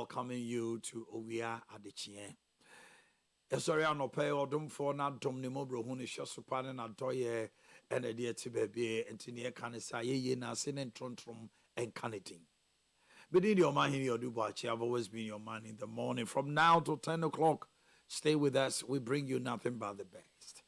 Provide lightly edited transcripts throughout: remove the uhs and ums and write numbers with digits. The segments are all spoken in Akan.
welcoming you to Owia Ade Kyeɛ. Sorry, I'm not pay or dum for not dum ni mobro huni shosupan and adoye and a dear baby and tinia canisa ye na sin and trum and caniting. But in your Omanhene Yaw Adu-Boakye, I've always been your man in the morning. From now to 10 o'clock, stay with us. We bring you nothing but the best.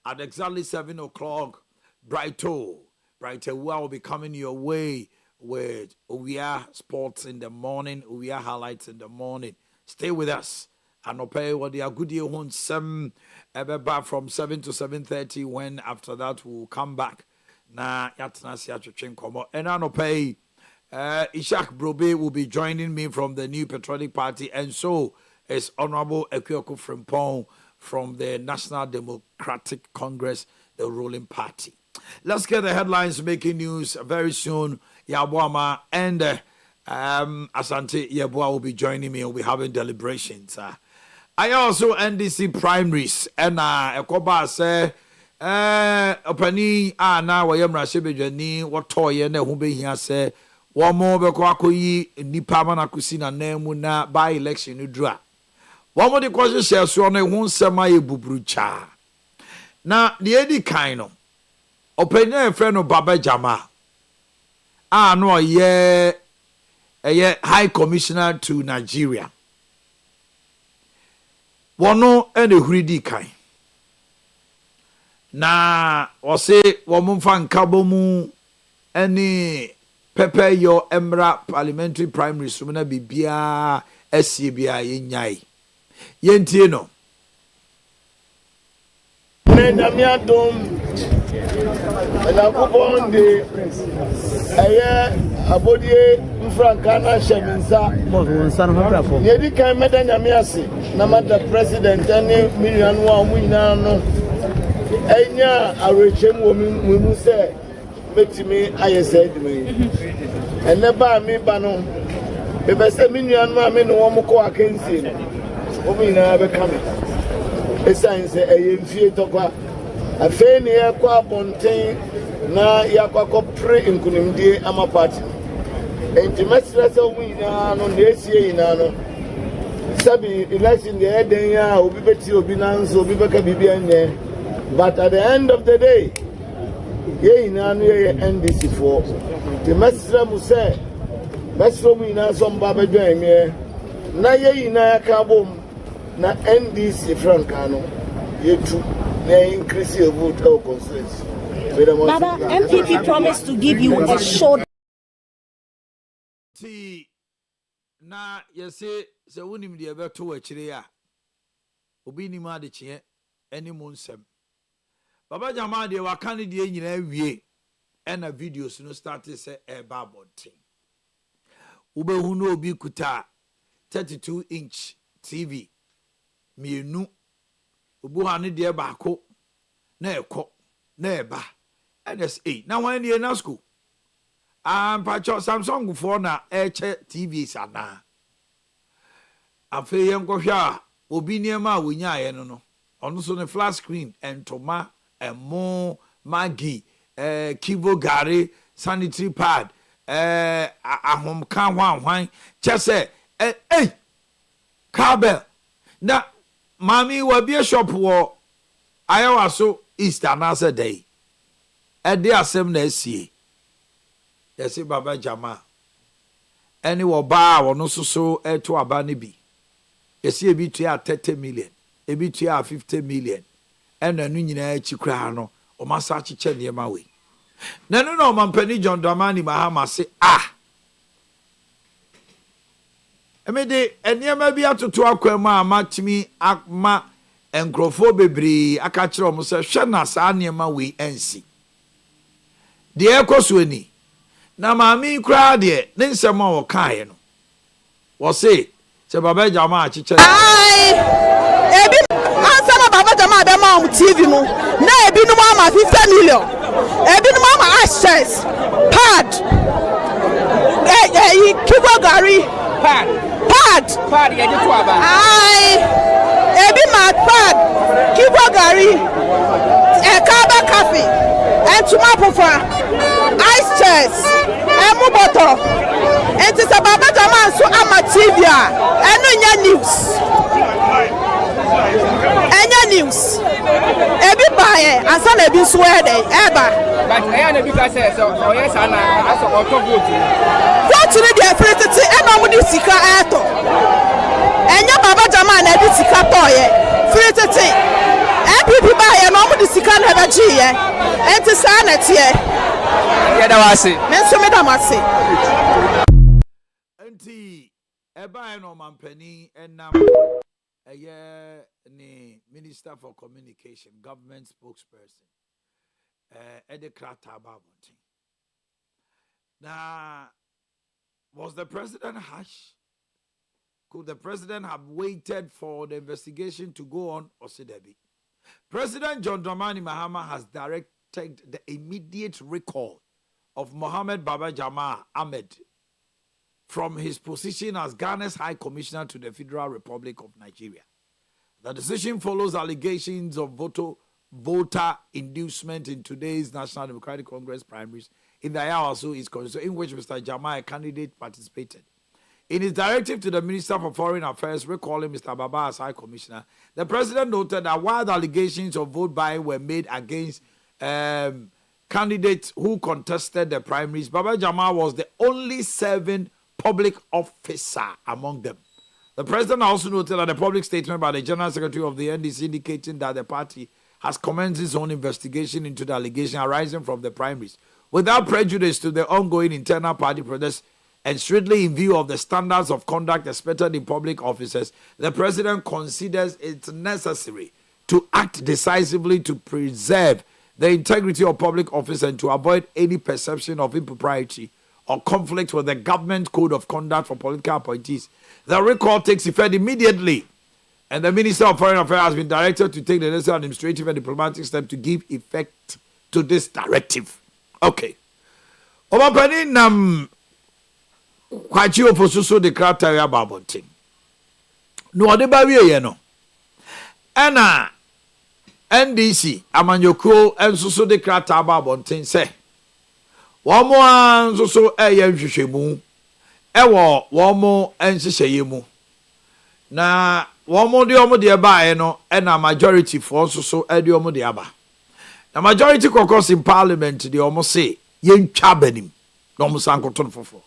At exactly 7 o'clock, Brighto will be coming your way with Owia Sports in the morning, Owia Highlights in the morning. Stay with us. And I'll pay what they are good year on some back from 7 to 7:30. When after that we'll come back. Na yatna si atwetwen komo. And I'll pay Ishak Brobe will be joining me from the New Patriotic Party, and so is Honorable Ade Kyeɛ from the National Democratic Congress, the ruling party. Let's get the headlines making news very soon. Yabuama and Asante Yeboah will be joining me. We'll be having deliberations. I also NDC primaries and Ekoba say opani na wayem rasebejani what toye na hu be hia say one more beko akoyi nipa ma na kusi na namu na by election no dura. One more the question share so na hu nsema ye bubrucha. Na the edi kan no opani e friend no Baba Jama no ye High Commissioner to Nigeria. Wono ene huridi kan na ose womfa nkabo mu ene pepe yo emra parliamentary primary sumna bibia asie bia yenyai yentie no Nyamiadom ela kubonde eye abodie mfrankana sheminsa yedi kan meda nyamiase na mada president ani million wa omunyina no enya arechem wo mu se betimi ayese dimi ene ba mi ba no be se million ma me no wo mko akensi no omunyina be kame esanse eyemfie tokwa afeni yakwa bonten na yakwa pre nkunimdie ama party enti mesrese omunyina no nesie ina no sabi election the eden ya obi beti obi nanso obi beka bibia nye, but at the end of the day ye ina no ye NDC for the mesre mu se mesro mu ina so mba bedwan me na ye ina yaka bom na NDC franka no yetu na increase your vote or consensus. Baba, MPP promised to give you a short. Na yese se wonim de beto akire a obi ni ma de kyeɛ ani mo nsɛm Baba Jama de waka ne de nyina wie ɛna videos no start se eba bonten ubehu no obi kuta 32-inch TV mienu obu ha ne de baako na ekɔ na eba NSA na wan ne na school pacho Samsung for na eche TV sana afi yenkohwa obi niema wonya aye no ono so ne flat screen entoma emo magi kibo gare sanitary pad ahom kan hwan chese kabel na mami wabi shop wo ayawa so Easter na say day e dey asem na asie. Yes, Baba Jama. Any woba wono so to aba ne bi. Yes, e bi to 30 million, e bi to 50 million. And anu nyina achi kra no, o masa achiche ne ma we. Na no no mampani John Dramani Mahama say Emede eniema bi atoto akwama amatimi akma enkrofo bebre aka kire omo se hwe na sa niema we ensi. De ekoso ni na mami kra de ne nsem a wo kae no wo se Baba Jama achiche Ebi answer na Baba Jama be ma TV no na ebi no ma 50 million ebi no ma access pad kibo gari pad ye de to aba ebi ma pad kibo gari kaba cafe entuma pofa ice chairs emu bottle enti se Baba Jama so ama TV eno nya news enya news ebi bae ansa na ebi so ede eba but eya na bi ka say so yes ana aso auto vote ni dey free tete ena mo di sika eto enya baba jama na ebi sika toye free tete EPP bae na mo di sika na eba jiye enti sa na tie ya da wase men so me da wase enti eba no mampani enam ni Minister for Communication, government spokesperson, Ade Kyeɛ. Now, was the president harsh? Could the president have waited for the investigation to go on, or Sidebi? President John Dramani Mahama has directed the immediate recall of Mohammed Baba Jama Ahmed from his position as Ghana's High Commissioner to the Federal Republic of Nigeria. The decision follows allegations of voter inducement in today's National Democratic Congress primaries in the Ayawaso East Constituency, in which Mr. Jama, a candidate, participated. In his directive to the Minister for Foreign Affairs, recalling Mr. Baba as High Commissioner, the President noted that while the allegations of vote buying were made against candidates who contested the primaries, Baba Jama was the only serving public officer among them. The president also noted that the public statement by the General Secretary of the NDC indicating that the party has commenced its own investigation into the allegation arising from the primaries without prejudice to the ongoing internal party protests and strictly in view of the standards of conduct expected in public offices. The president considers it necessary to act decisively to preserve the integrity of public office and to avoid any perception of impropriety or conflict with the government code of conduct for political appointees. The recall takes effect immediately, and the Minister of Foreign Affairs has been directed to take the necessary administrative and diplomatic steps to give effect to this directive. Okay. Obapani nam kwachi ofosuso de krataria babontin. No ade ba wie ye no. Ena NDC amanyoko ensuso de krata babontin se Wamo anso so eye nhwehwemu ewo womo enhyehyeye mu na womo de baaye no na majority for so so de omo de aba na majority caucus in parliament de omo say yentwa banim na omo sankoto fofo.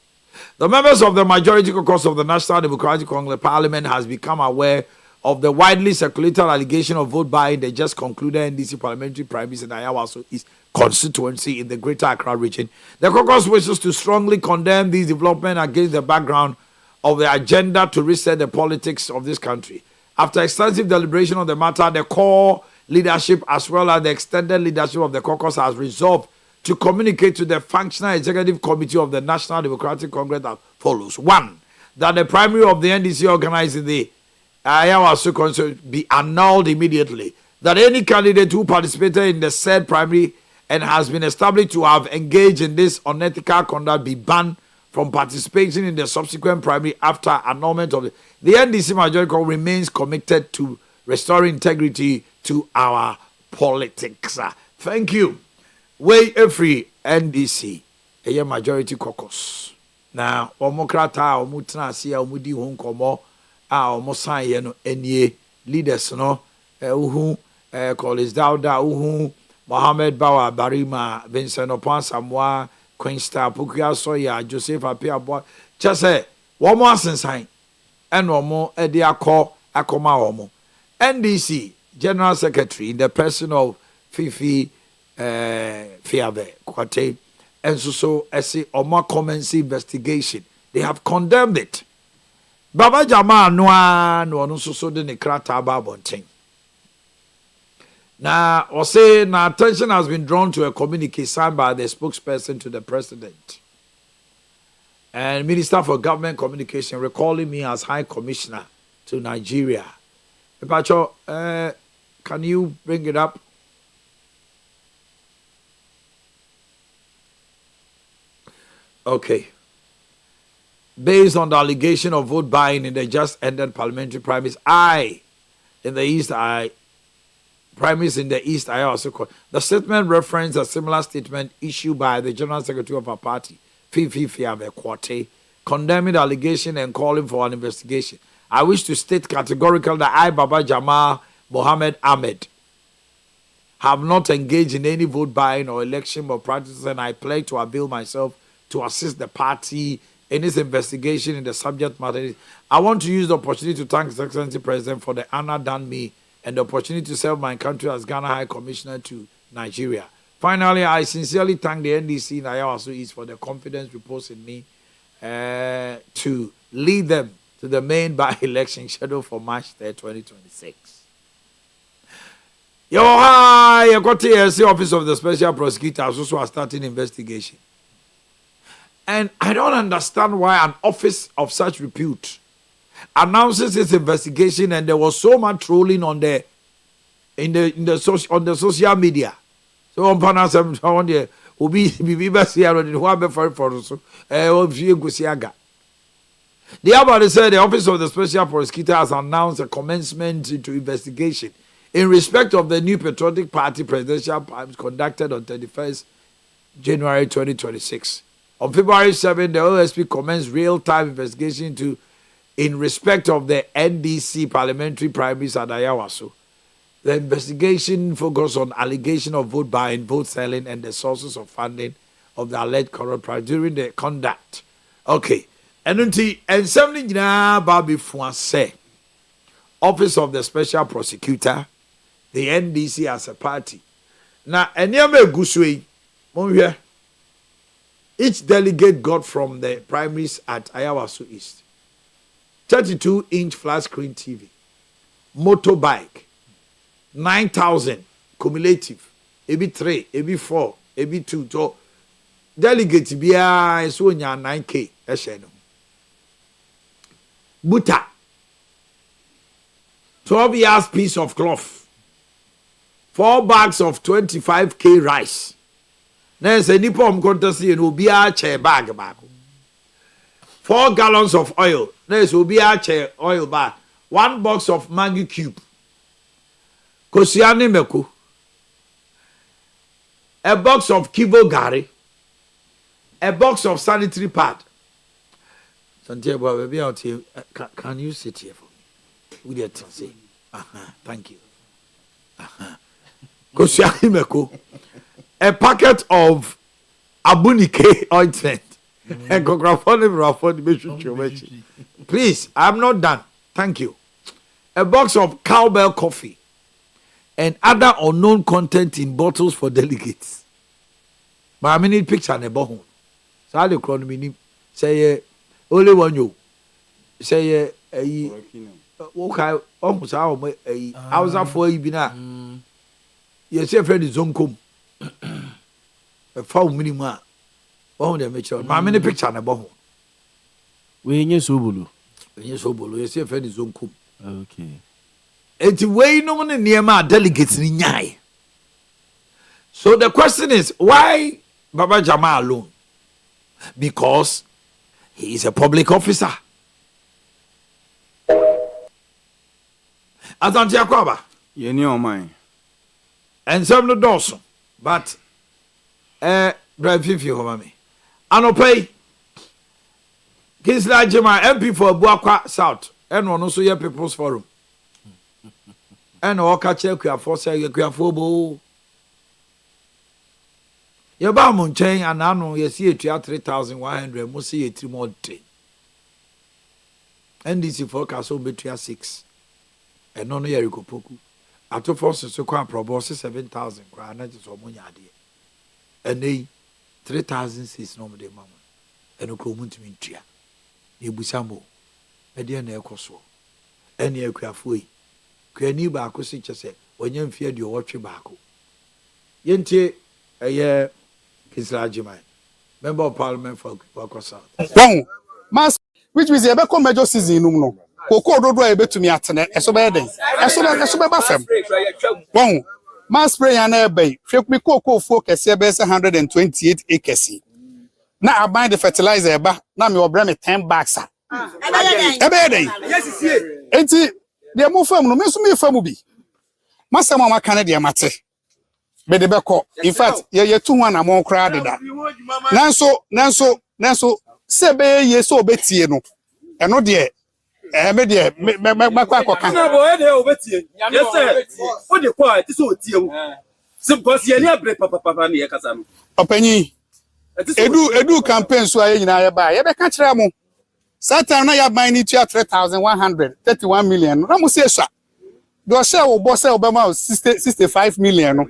The members of the majority caucus of the National Democratic Congress Parliament has become aware of the widely circulated allegation of vote buying the just concluded NDC parliamentary primaries in Ayawaso East constituency in the Greater Accra region. The caucus wishes to strongly condemn these developments against the background of the agenda to reset the politics of this country. After extensive deliberation on the matter, the core leadership as well as the extended leadership of the caucus has resolved to communicate to the functional executive committee of the National Democratic Congress as follows. 1. That the primary of the NDC organized in the Ayawaso constituency be annulled immediately. That any candidate who participated in the said primary and has been established to have engaged in this unethical conduct be banned from participating in the subsequent primary after annulment of the NDC majority remains committed to restoring integrity to our politics. Thank you. Way every NDC, a majority caucus. Now, Omokrata, Omutnasia, Omudi Honkomo, Omosan no Enye, leaders no, College Dauda, Mohammed Bawa Barima, Vincent Opan Samoa, Queen Star, Pukia Soya, Joseph Apia Boy, just say one more sign and one more Edia call Akoma Omo. NDC General Secretary in the person of Fifi Fiave Kwate, and so I say Oma commence investigation. They have condemned it. Baba Jama no so de krata babontin. Now, or say, now attention has been drawn to a communique signed by the spokesperson to the president and Minister for Government Communication, recalling me as High Commissioner to Nigeria. Pacho, can you bring it up? Okay. Based on the allegation of vote buying in the just ended parliamentary primaries, primaries in the East, I also call. The statement referenced a similar statement issued by the General Secretary of our party, Fifi Fiave Kwate, condemning the allegation and calling for an investigation. I wish to state categorically that I, Baba Jamal Mohammed Ahmed, have not engaged in any vote buying or election practices, and I pledge to avail myself to assist the party in its investigation in the subject matter. I want to use the opportunity to thank His Excellency President for the honor done me and the opportunity to serve my country as Ghana High Commissioner to Nigeria. Finally, I sincerely thank the NDC in Yaw Adu-Boakye for the confidence reposed in me to lead them to the main by-election scheduled for March 3rd, 2026. You got the Office of the Special Prosecutor also starting investigation. And I don't understand why an office of such repute announces its investigation, and there was so much trolling on the social media. So on panel on the Obi the other said the Office of the Special Prosecutor has announced a commencement into investigation in respect of the new Patriotic Party presidential primaries conducted on 31st January 2026. On February 7, the OSP commenced real-time investigation in respect of the NDC parliamentary primaries at Yaw Adu-Boakye. The investigation focused on allegation of vote buying, vote selling, and the sources of funding of the alleged corrupt primaries during the conduct. Okay. And something before say, Office of the Special Prosecutor, the NDC as a party. Now, each delegate got from the primaries at Yaw Adu-Boakye East 32-inch flat screen TV, motorbike, 9,000 cumulative, maybe 3, maybe 4, maybe 2. So delegate biya is 9K. Buta, 12 years piece of cloth, 4 bags of 25K rice. There's a nipom contest in be a chair bag. 4 gallons of oil. There's be a chair oil bag. 1 box of Maggi cube. Kosiane meku. A box of Kibo Gari. A box of sanitary pad. Santiago, baby, out here. Can you sit here for me? Would you say? Thank you. Kosiane meku. A packet of Abunike ointment. Please, I'm not done. Thank you. A box of cowbell coffee and other unknown content in bottles for delegates. But I mean, picture and a bohun. So I don't say, only one you say, okay, almost I was up for you. Yes, your friend is Zonkum. A foul minima. Oh, they make sure. My many picture and a bohun. We ain't so blue. Yes, so blue. Yes, your friend is Zonkum. Okay. It's way no one near my delegates in Yai. So the question is, why Baba Jamal alone? Because he is a public officer. Azanti Akwaba. You know mine. And some of the Dawson. But, drive 50 over me. Anopay. Kisla Jema MP for Buakwa South. And one also your People's Forum. And all catch a for say you can for your Bamun chain and I know you see it 3,100 must see a 3 more train. NDC forecast will be 6. And no Yeriko Poku. At two forces so quite probossi 7,000 crown or money. And they 3,006 no de mama. And a common to me tria. You busamo. A dear Necoso. And you crafui. Queni Baco Sitcha said, when you feared your watch tobacco. Yente a year Kisla Jemai. Member of Parliament for Wako South. Wow, Mass, which was a better major season. No, Coco do a bit to me at an Esobeden. Esobabafem. Wow, Mass spray and air bay. Fake me cocoa focus, 128 acres. Now I buy the fertilizer, but now you will bring me 10 bags. A day. Yes, it's it. They are more firm, no, Miss me famubi. Master Mama Canadian Mate. In fact, you're 2-1 among crowded. Nanso, se be ye so obetie no eno de me de makwa koka na bo e de obetie yes sir o de kwa ti so tie mu sim because ye ni abre papa na ye kasa no opanyi edu campaign so aye nyina ye ba ye be ka kire mo Satan na ya buy ni 3131 million na mo se sha do se wo bo se obema 65 million no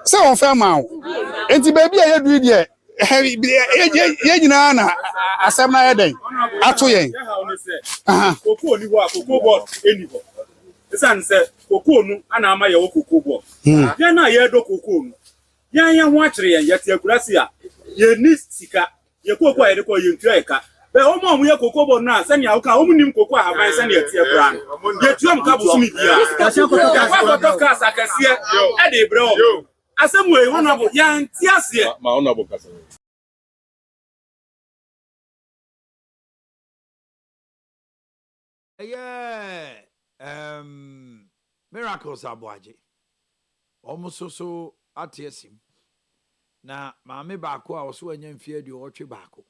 se on fa ma o enti baby ye du de ye nyina na asem na ye den ato yen koko ni ho koko bo eni bo esan se koko nu ana ama ye wo koko bo ye na ye do koko nu ye ho akire ye te akurasi a ye ni sika ye koko a ye ko ye ntua eka be o mo ye koko bo na se ne awuka o munim koko a ban se ne tie bra ye tuam ka bo sumi bia ka se ko to ka sakase e de bre o asem we honorable yan ti ase ma honorable kasa miracles aboaje almost so atiesim na maame baako a oso anya mfie de otwe baako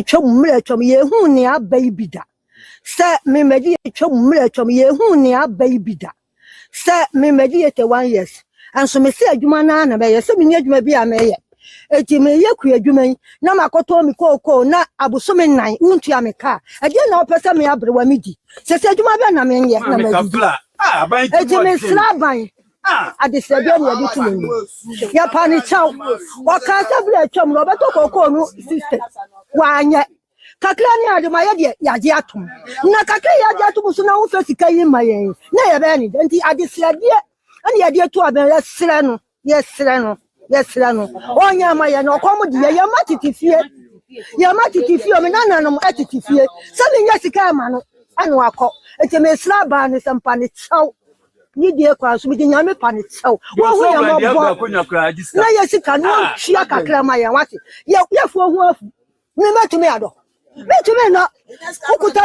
twam mre twam ye hu ne abai bida se me magi twam mre twam ye hu ne abai bida se me magi 1 years anso me se adwuma na be ye se me ni adwuma bi a me ye eti me ye ku adwuma na makoto mi koko na abuso me nan untu ya me ka ade na opese me abrewa midi se adwuma be na me ye na me eti me slaban ade se bia na ade tu me ya pani chaw o ka se bre twam no beto koko no sister wanye kakra ni ade ma ye de yaje atom na kakra yaje atom so na wo fe sika yi ma yen na ye be ni enti ade se de ani ye de to aben ye sere no onya ma ye no komo de ye matitifie o me nananom atitifie se me nya sika ma no anu akọ enti me sra ba ni sampa ni chaw ni de kwa so me de nya me pa ni chaw wo hu ye mo bo na ye sika no hia kakra ma ye wate ye fu hu afu me metumi ado metumi no ukuta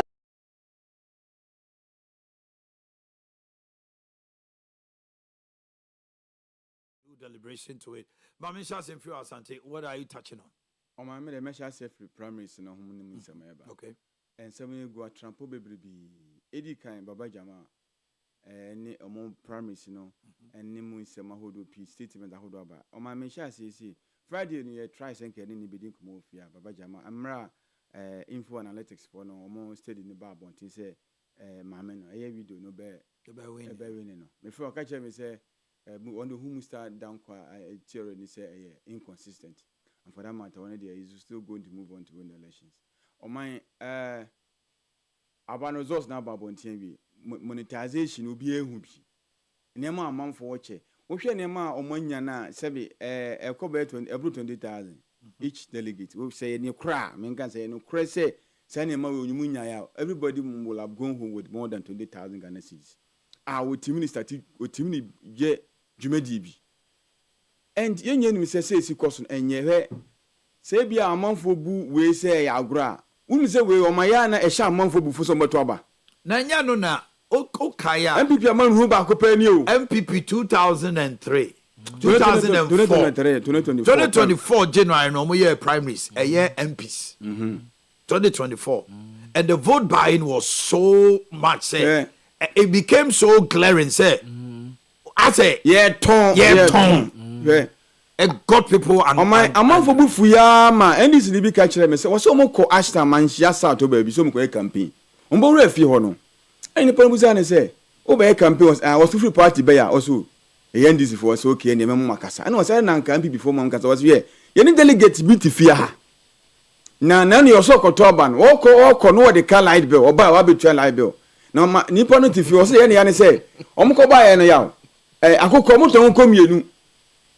deliberation to it. But I'm interested in few Asante, what are you touching on? On my made a measure safe primaries in a home in okay. And some go a trampo baby Ade Kyeɛ Baba Jama and among primaries, and Nimu in Samahodo P statement a hold over. On my measure say Friday near tries and can any bidding come off Baba Jama. Amra info analytics for no more steady in the bar bonti say Mamma, a video no bear winning. Before I catch him say on the whom start down quite a theory and say inconsistent. And for that matter, one idea is still going to move on to win the elections. On my about results now about TV monetization will be a hoopy. Nema a month for watch. What's your name on 1 year now? Sebi a cover 20,000 each delegate. We'll say no cry. Men can say no cry. Say everybody will have gone home with more than 20,000 Ghana cedis. Our team minister, our team Jumedibi. And yen say si question and ye say be a month for boo we say agra. Say we o mayana a sha month for boo for some toba. Nanya no na okaya MPP man who back up MPP 2003 2024 January no more year primaries a year MPs 2024 and the vote buying was so much say it became so glaring say I say ton it got people and on my amount for bufuya ma and this be catch them say was so ko ashta man yasa to baby so mo campaign on bo refi ho no any police and say o be campaign was free party be ya also e ndc for so okay ne memo makasa and was na campaign before mom kasa was ye ni delegate bi ti fia ha na you so ko toban o no the car light bill oba wa betua light bill na nipa no ti fia o say ye ne say o mo ko ba ye no ya akoko mo ton ko mienu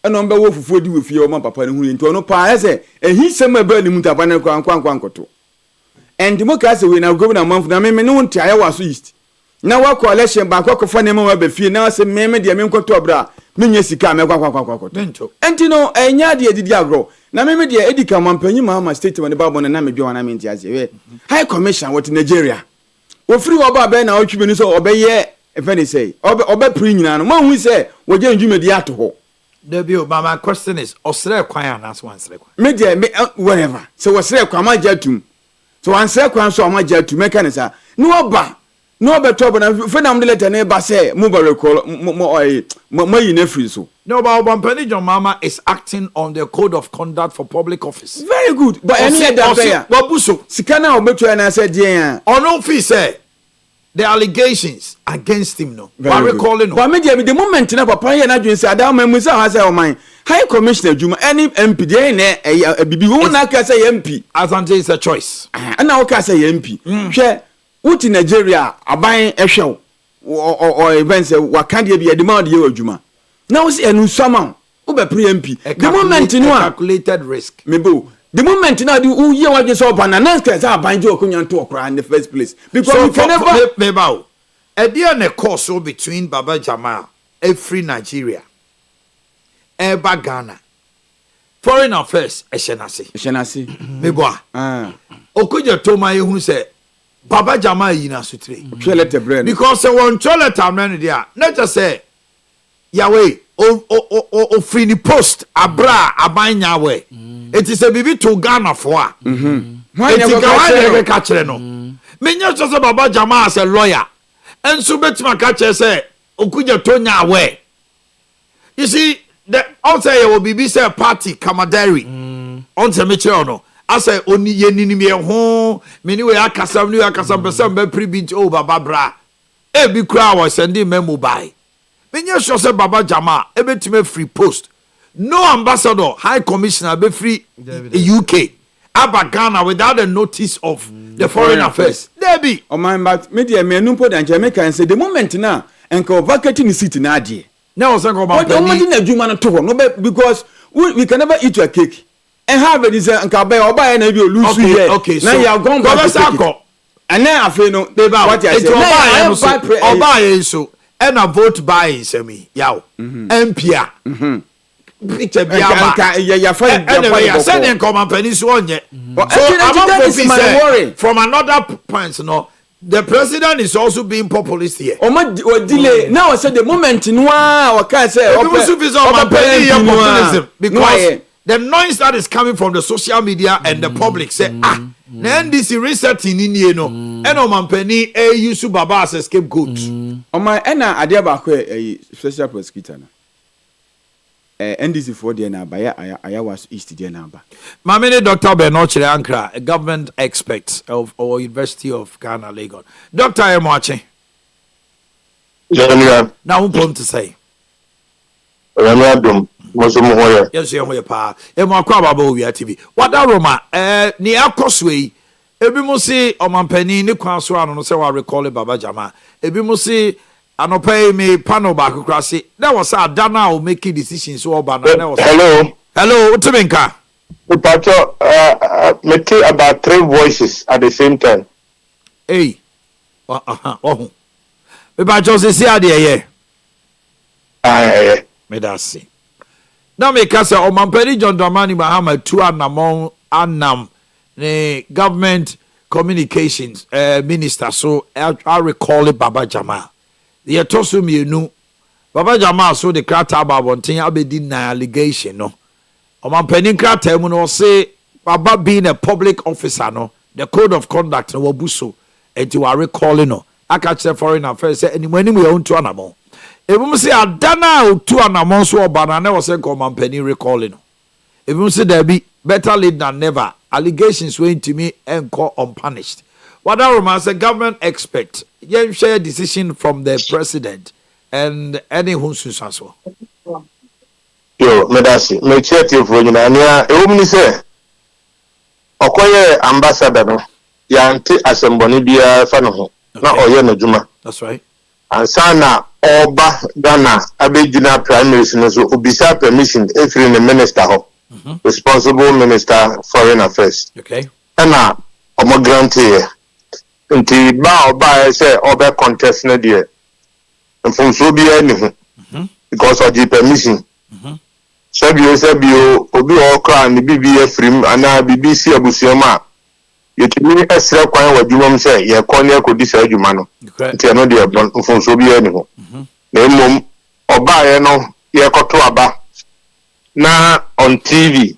eno mbe wo fufuo di wo fie o ma papa ne hu nti ono pa ese ehi sem aba ni mutapa ne kwankwankoto and democracy we na governor manfu na me ne wonti aye wa so east na wa coalition ba kwakofo ne ma ba fie na se me de me nkoto obra menye sika me kwakwakoto enti no enya de didi agro na me de edika mampanyi ma statement ba bo na me dwa na me nti ase we high commission what Nigeria wo free wo ba be na otwe ni so obeye if any say obe pre nyina no ma hu say wo je ndwumedi ato ho Debut, but my question is, Osre Kwaya, that's one. Media, whatever. So, what's there? Come on, Jatum. so answer kwan so amaja to mechanism no oba no beto na fenam de letter na ba say mo ba recall mo yin free so no but Obampani John Mama is acting on the code of conduct for public office. Very good but any other Wabuso sikana obeto na say dia ono fi say the allegations against him no we recalling no but me the moment na papa here na dwen say adam mu say ha say o man high commissioner Juma any MP dey na bibi wo na ka say MP Asante is a choice and na o ka say MP hwe uti Nigeria aban ehwe o events waka de bi demand ye adwuma na wo say enu sama wo be pre MP the moment no calculated risk mebo the moment now the who year what so ban na say aban je okunya to okra in the first place because so we can never meba e dey na course between Baba Jamal every Nigeria Eba Ghana foreign affairs eshenase mebo okuja to my hu say Baba Jamal yina sutre letter brain because one toilet amran there not just say Yahweh o free the post abra abanya we it is a bibi to Ghana for why never catch no me nya just say Baba Jamal as a lawyer and so betima catch say okuja to nya we you see the outside will be say party kamadari on se me chere no asa oni yenini me ho me ni we akasam ni akasam person be pribit o Baba bra e bi kura was sending memo by Menya sure say Baba Jamal ebetime free post no ambassador high commissioner be free UK aba Ghana without the notice of the foreign affairs there be o man but media me numpo dan Jamaica say the moment na enko vacate ni seat na ade na o say ko but the moment na adwuma no to ho no because we can never eat your cake and have it is enka be oba na bi olusu here okay na you are gone back to and then afi no what you say oba ye so and a vote by semi yaw MPA picture biaba ya send in common penny so onye so from another point no the president is also being populist here delay now say the moment no o can say populism because the noise that is coming from the social media and the public say na NDC resetting in no and Omampani use Baba as a scapegoat o my na ade ba ko special prosecutor na NDC for there na ba ya was east there na ba Mamene Dr. Benochire Ankra, a government expert of our University of Ghana Lagos. Dr. Emoache. Now who come to say yes, you pa. Emakwa baba Owia TV. What that Roma ni akoswe ebi mo si Omampani ni kwan so ano no se wa recall Baba Jamal. Ebi mo si anopai me panel back krase. That was Adana o make decisions so oba na was hello Utimenka. Pacho make about 3 voices at the same time. Hey. Oh. Me ba just say ade me da see. Now me ka say Omampani John Dramani Mahama 2 anam the government communications minister so I recall it Baba Jamal. The tosu mienu Baba Jamal so the krata babontin abedi na allegation no. Omampani krata mu no say Baba being a public officer no the code of conduct no wabuso enti wa recall no aka che foreign affairs say animu we on to anamo. Ebum say adana otu anamon so obana na was Omampani recalling no. Ebum say there be better late than never. Allegations went to me and call unpunished. What I remember as a government expert, you share a decision from the president and any who so. Yo, medasi, me check you for you na ebum ni say okoye ambassador no ya anti asemboni bia fa no ho na oye no juma. That's right. And sana Oba Ghana Abedina Prime Minister so obisa permission if in the minister responsible minister foreign affairs. Okay. And omo grantee nti ba oba say oba contest na there. And from so be any because of the permission. Sabio obi okra ni BBF free ana BBC abusioma yetimi esra kwan wadwumam se ye kon ye kodi sa adwuma no nti no de mfonso bi ani ho na mmom oba ye no ye koto aba na on TV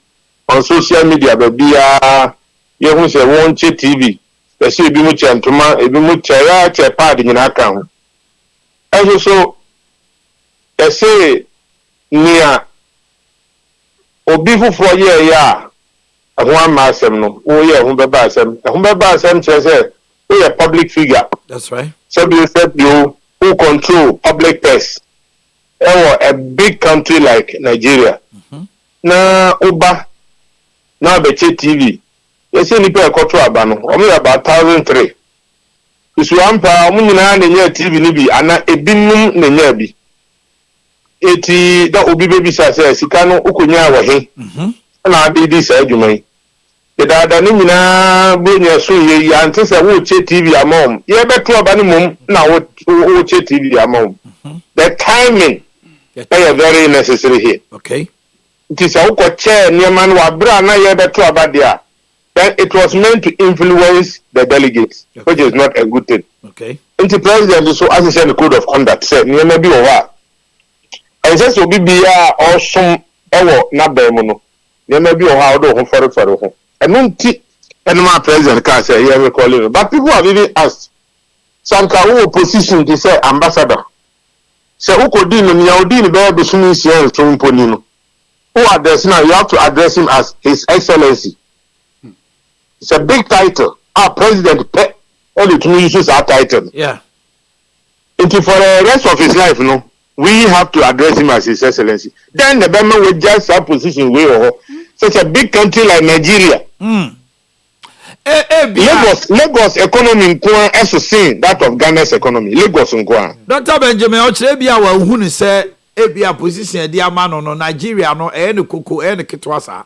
on social media babia ye hu se won che TV e se ebi mu che ntoma ebi mu che ya che pad nyina aka ho so e se nia obi fufuro ye ya ho ama asem no wo ye ho beba asem che se we a public figure. That's right. So you said you who control public purse. A big country like Nigeria. Na Uba, na Beche TV. You see, ni pe control abano. Only about 1,003. Isu ampa omunina nenye TV ni bi ana ebinum nenye bi. Eti da obi bebi sa se sika no ukonya wa he. Na adi sa adwuma. Da ni nyina bonya so ye ante se wo che TV amom ye beto abani mom na wo che TV amom. The timing is very necessary here. Okay. It is a chair near man wa bra na ye beto abadia. Then it was meant to influence the delegates, which is not a good thing. Okay. And the president so as he said the code of conduct said near maybe over. And says so bibia or some ewo na bemu no. Near maybe or how do for and no and my president can say yeah we call it. But people have even asked some opposition to say ambassador. Say who could do no yaudin be be sumi sia so mponino. Who address now you have to address him as His Excellency. It's a big title. Our president only to use our title. Yeah. And for the rest of his life, no, we have to address him as His Excellency. Then the Burma will just have position way such a big country like Nigeria. Lagos economy nko eso sin that of Ghana's economy. Lagos nko. Dr. Benjamin Ochrebia wa hu ni say ebia position di ama no Nigeria no ne koko ne ketwa sa.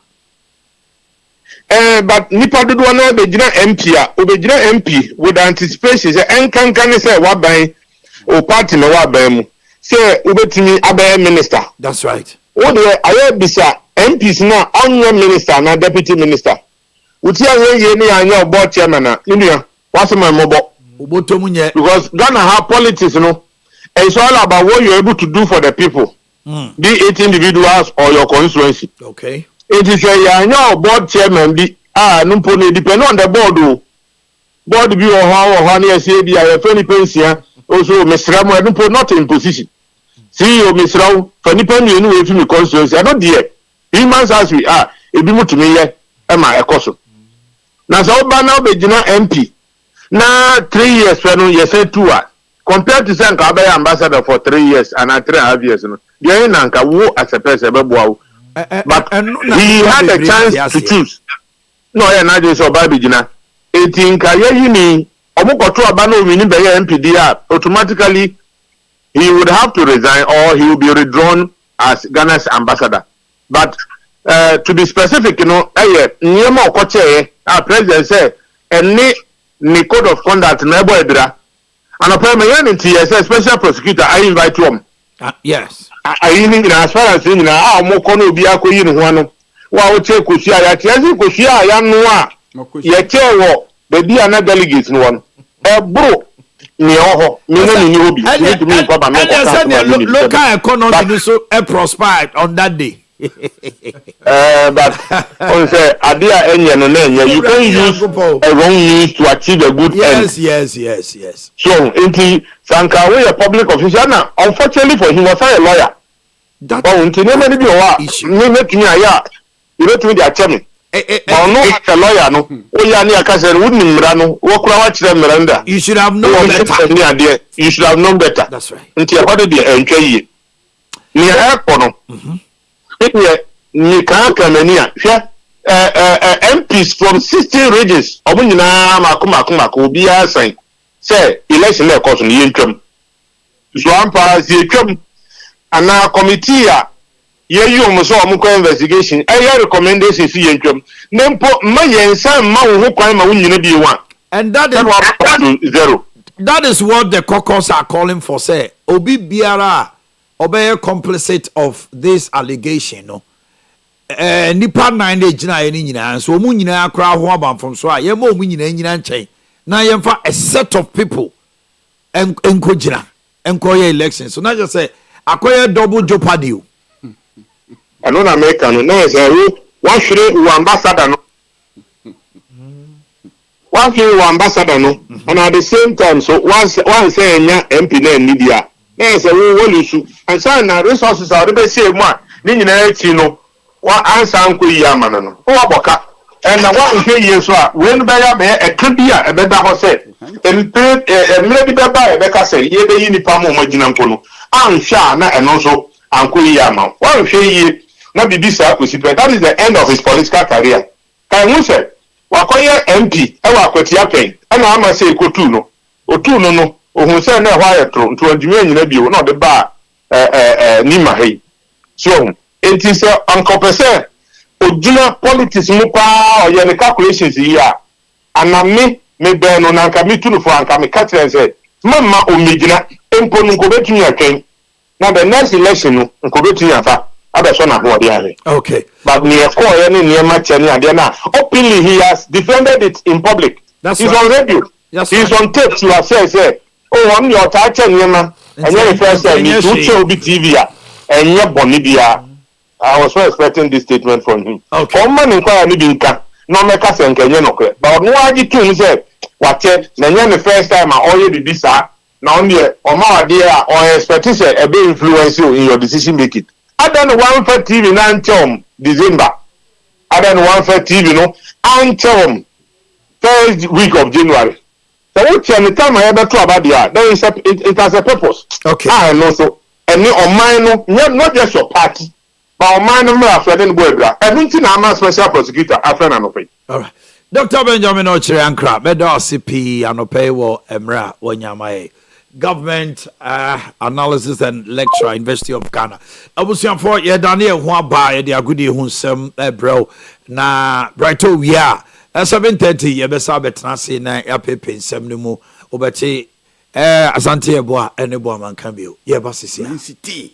But nipa dodo na obejina MP a obejina MP with anticipation say enkankan say waban o party na waban mu say obetimi aban minister. That's right. What dey aye bisa MPs na onye minister na deputy minister. Uti ye ni anya board chairman na nua wasema mobo obotomu nye because Ghana have politics no. It's all about what you're able to do for the people. Be it individuals or your constituency. Okay. It is a anya board chairman be numpo no depend on the board o. Board be or how na say be a friendly pension also Mr. Mo numpo not in position. CEO Mr. for ni pen you we fi constituency. I don't there. Humans as we are, ebi mutumi ye e ma ekoso. Na so ba na obegina MP na 3 years for no you say 2 compared to say nka be ambassador for 3 years and 3.5 years no dey na nka wo as a person be boa but he had a chance to choose no yeah na dey so ba begina 18 nka ye yini omukoto aba na omini be ye MP dia automatically he would have to resign or he will be withdrawn as Ghana's ambassador. But to be specific, you know, nyema okoche president say any code of conduct na ebo edra. And apparently NTS special prosecutor I invite him. Yes. I in as far as you know, mo kono obi akoyi ne ho ano. Wa o che kosia ya tiazi kosia ya no a. Ye che wo baby ana delegates no one. Bro ni oho ni no ni obi. And local economy so prospered on that day. But on say adia enya no na you can use a wrong means to achieve a good end. Yes. So inti sanka we a public official na unfortunately for him was a lawyer. That inti ne many be wa me make me aya you know to their chairman. No a lawyer no o ya ni aka say wouldn't mra no wo kura wa kire miranda. You should have known better. You should have known better. That's right. Inti e body dey entwa yi. Ni e ko no. Ni kan kamania hwe MPs from 16 regions omunyina makoma obi asan say election na course ni yentwam so ampa si etwam ana committee a ye yom so omko investigation recommendation si yentwam nempo ma yensan ma wo kwan ma wunyina bi wa and that is zero. That is what the caucus are calling for, say obi biara obey complicit of this allegation no nipa 9 ejina ye ni nyina so mu nyina akra ho abamfom so a ye ma mu nyina nchen na ye mfa a set of people enko jina enko ye election so na just say akoye double jeopardy o ano na America no say one shire ambassador no one thing ambassador no and at the same time so one say enya MP na media na say we issue and say na resources are the say mu a ni nyina eti no wa answer anko yi amana no wa boka and na one hwe yi so a we no be ya be e ka bi a e be da ho say emre bi ba e be ka say ye be yi nipa mo magina nko no anhwa na eno so anko yi ama one hwe yi na bibisa akosi that is the end of his political career kan mu say wakoye MP ewa akwati apen ana ama say kotu no otu no ohun say na hwa yetro nto adwuma nyina bio na ode ba ni mahai so enti say ankopese ojina politics mu pa oye ne calculations yi a aname me be no na nka mitunu fo anka me catch say mama omigina empo no ko betumi atwen na the next election no ko betumi afa abeso na ho ode okay but near call any near match and openly he has defended it in public. He's right. On radio. Yes, he's right. On tape to say, oh, I'm your touch and yama. And then first time you show TV and your bonibia. I was not expecting this statement from him. Okay. Come on, inquire Nibinka. No make us and Kenyan okay. But no idea to say what yet, then the first time I already be sir. Now only on my idea or expectation a big influence you in your decision making. I don't want for TV now December. I don't want for TV no until first week of January. So what time I ever talk about there? Then it has a purpose. Okay. I know so. And on mine not just your party, but on mine no after then go bra. Everything I'm a special prosecutor after an open. All right. Dr. Benjamin Ochre Ankra, Medo CP anope wo emra wonyamae. Government analysis and lecturer, University of Ghana. Abusian for ye Daniel Huaba, the Agudi Hunsem, bro. Na Brighto, yeah. At 7:30, ye besabet nasi na yape semnumu, obeti, Asante bois, and a boaman can be. Ye basisi.